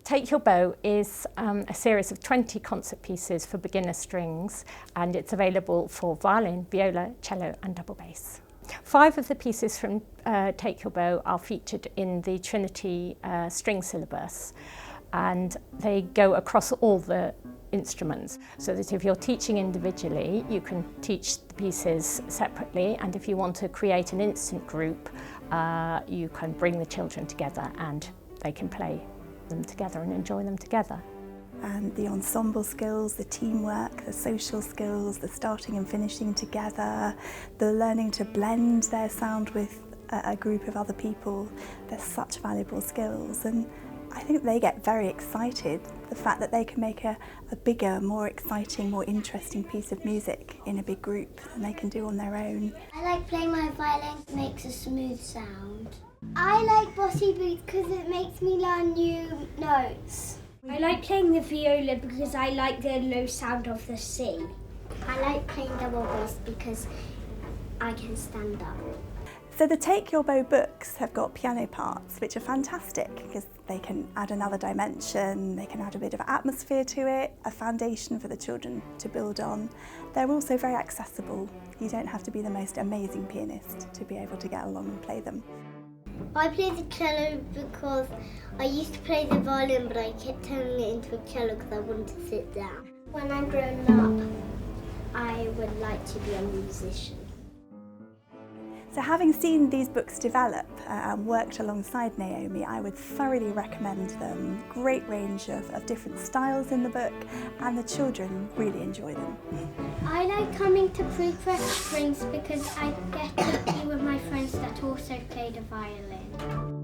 Take Your Bow is a series of 20 concert pieces for beginner strings, and it's available for violin, viola, cello and double bass. 5 of the pieces from Take Your Bow are featured in the Trinity Strings Syllabus, and they go across all the instruments, so that if you're teaching individually, you can teach the pieces separately, and if you want to create an instant group, you can bring the children together and they can play them together and enjoy them together. And the ensemble skills, the teamwork, the social skills, the starting and finishing together, the learning to blend their sound with a group of other people, they're such valuable skills. And I think they get very excited, the fact that they can make a bigger, more exciting, more interesting piece of music in a big group than they can do on their own. I like playing my violin, it makes a smooth sound. I like Bossy Boots because it makes me learn new notes. I like playing the viola because I like the low sound of the C. I like playing double bass because I can stand up. So the Take Your Bow books have got piano parts, which are fantastic because they can add another dimension, they can add a bit of atmosphere to it, a foundation for the children to build on. They're also very accessible. You don't have to be the most amazing pianist to be able to get along and play them. I play the cello because I used to play the violin, but I kept turning it into a cello because I wanted to sit down. When I'm grown up, I would like to be a musician. So having seen these books develop and worked alongside Naomi, I would thoroughly recommend them. Great range of different styles in the book, and the children really enjoy them. I like coming to Pre-Press Strings because I get to be with my friends that also play the violin.